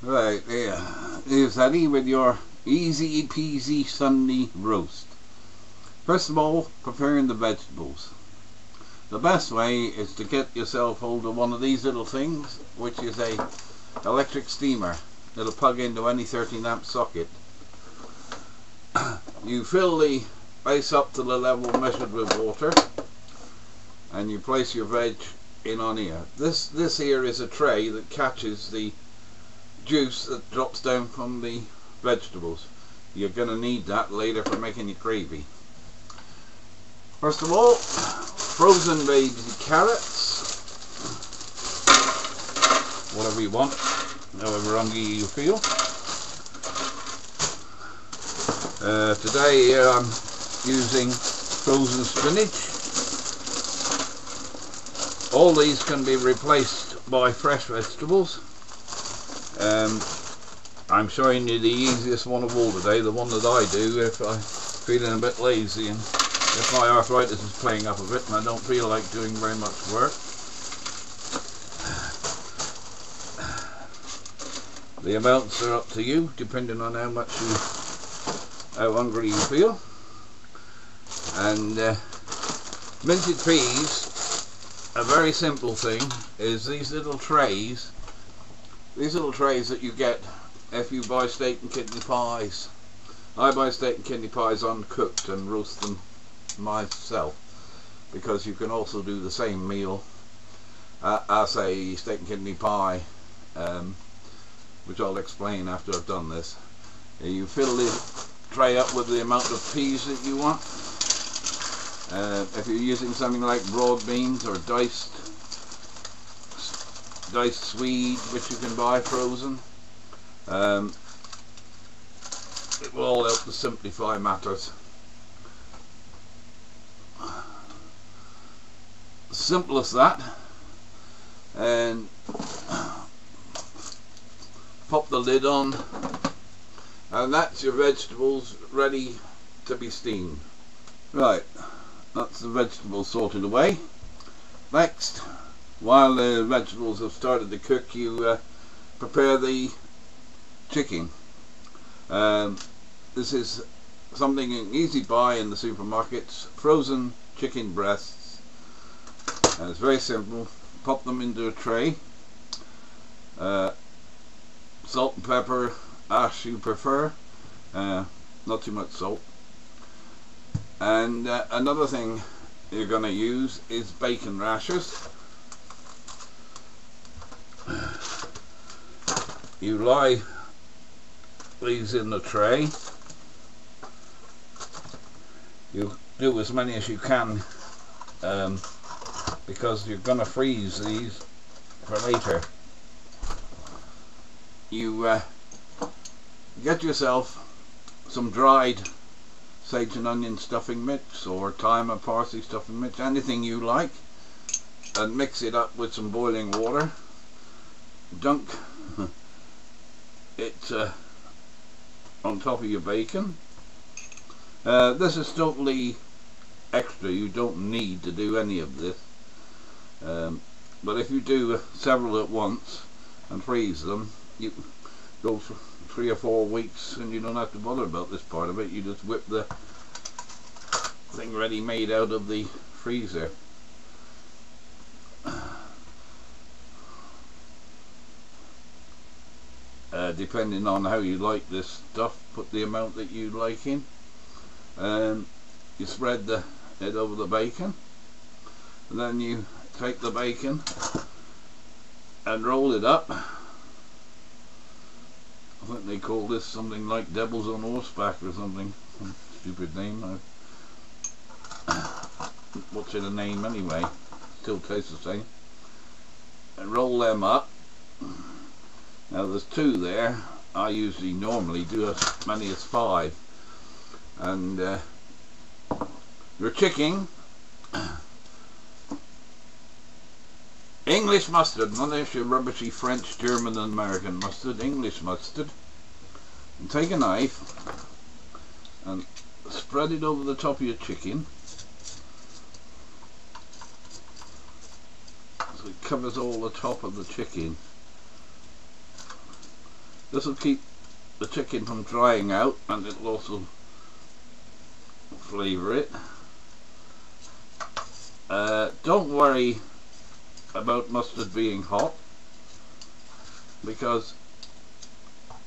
Right, here's Eddie with your easy peasy Sunday roast. First of all, preparing the vegetables. The best way is to get yourself hold of one of these little things, which is a electric steamer. It'll plug into any 13 amp socket. You fill the base up to the level measured with water, and you place your veg in on here. This here is a tray that catches the juice that drops down from the vegetables. You're going to need that later for making your gravy. First of all, frozen baby carrots, whatever you want, however hungry you feel. Today I'm using frozen spinach. All these can be replaced by fresh vegetables. I'm showing you the easiest one of all today, the one that I do if I'm feeling a bit lazy and if my arthritis is playing up a bit and I don't feel like doing very much work. The amounts are up to you, depending on how hungry you feel. And minted peas, a very simple thing, is these little trays. These little trays that you get if you buy steak and kidney pies. I buy steak and kidney pies uncooked and roast them myself, because you can also do the same meal as a steak and kidney pie, which I'll explain after I've done this. You fill the tray up with the amount of peas that you want. If you're using something like broad beans or diced swede, which you can buy frozen, it will all help to simplify matters. Simple as that. And pop the lid on, and that's your vegetables ready to be steamed. Right, that's the vegetables sorted away. Next, while the vegetables have started to cook, you prepare the chicken. This is something you can easily buy in the supermarkets, frozen chicken breasts, and it's very simple. Pop them into a tray, salt and pepper as you prefer, not too much salt. And another thing you're going to use is bacon rashers. You lie these in the tray. You do as many as you can, because you're going to freeze these for later. You get yourself some dried sage and onion stuffing mix, or thyme and parsley stuffing mix, anything you like, and mix it up with some boiling water. Dunk it on top of your bacon. This is totally extra, you don't need to do any of this, but if you do several at once and freeze them, you go for 3 or 4 weeks and you don't have to bother about this part of it. You just whip the thing ready made out of the freezer. Depending on how you like this stuff, put the amount that you like in. You spread it over the bacon, and then you take the bacon and roll it up. I think they call this something like Devils on Horseback or something, some stupid name. What's in a name anyway? Still tastes the same. And roll them up. Now there's 2 there. I usually normally do as many as 5. And your chicken, English mustard, not your rubbishy French, German and American mustard, English mustard. And take a knife and spread it over the top of your chicken so it covers all the top of the chicken. This will keep the chicken from drying out, and it will also flavour it. Don't worry about mustard being hot, because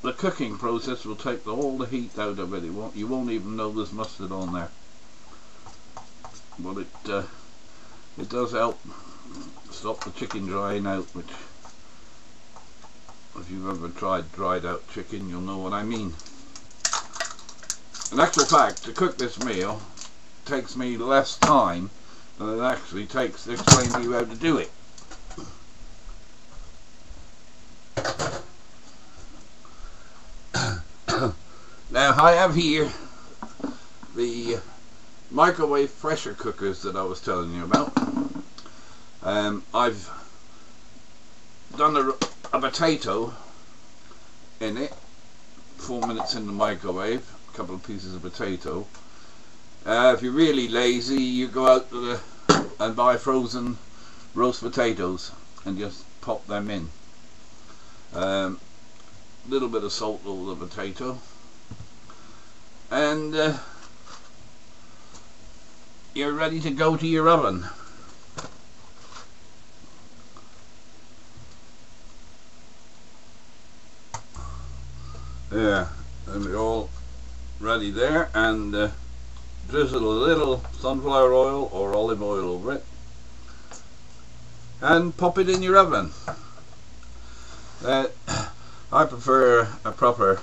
the cooking process will take all the heat out of it. You won't even know there's mustard on there. But it does help stop the chicken drying out, which, if you've ever tried dried out chicken, you'll know what I mean. In actual fact, to cook this meal takes me less time than it actually takes to explain to you how to do it. Now I have here the microwave pressure cookers that I was telling you about. I've done a potato in it, 4 minutes in the microwave, a couple of pieces of potato. If you're really lazy, you go out to and buy frozen roast potatoes and just pop them in. Little bit of salt over the potato, and you're ready to go to your oven. Yeah, and they're all ready there, and drizzle a little sunflower oil or olive oil over it and pop it in your oven. I prefer a proper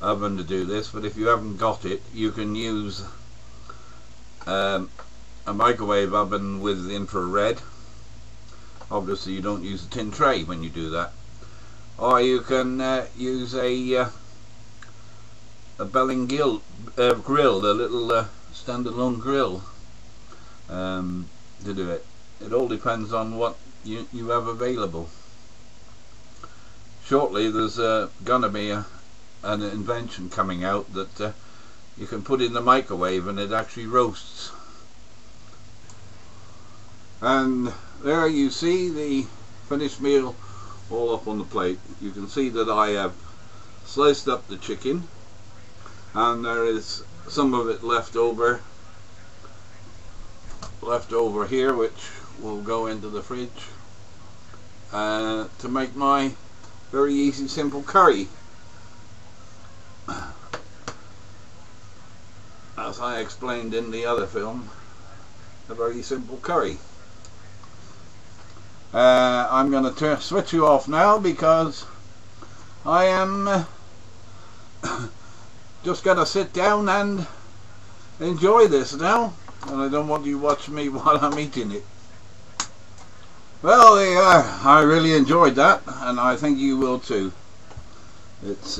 oven to do this, but if you haven't got it, you can use a microwave oven with infrared. Obviously you don't use a tin tray when you do that, or you can use a Bell&Gill grill, a little standalone grill to do it. It all depends on what you have available. Shortly there's gonna be an invention coming out that you can put in the microwave and it actually roasts. And there you see the finished meal all up on the plate. You can see that I have sliced up the chicken, and there is some of it left over here, which will go into the fridge to make my very easy, simple curry. As I explained in the other film, a very simple curry. I'm going to switch you off now, because I am just going to sit down and enjoy this now, and I don't want you to watch me while I'm eating it. Well, there you are. I really enjoyed that, and I think you will too. It's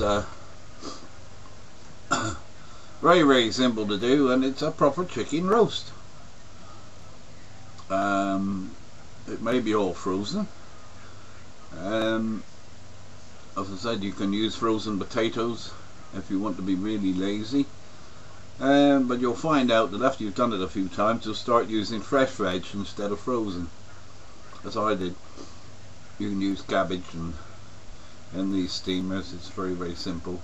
very, very simple to do, and it's a proper chicken roast. It may be all frozen. As I said, you can use frozen potatoes if you want to be really lazy. But you'll find out that after you've done it a few times, you'll start using fresh veg instead of frozen, as I did. You can use cabbage in these steamers. It's very, very simple.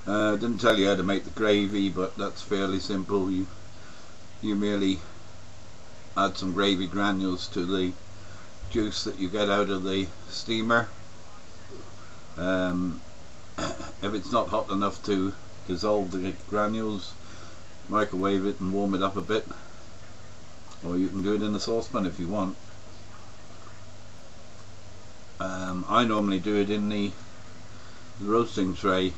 Didn't tell you how to make the gravy, but that's fairly simple. You merely add some gravy granules to the juice that you get out of the steamer. If it's not hot enough to dissolve the granules, microwave it and warm it up a bit, or you can do it in a saucepan if you want. I normally do it in the roasting tray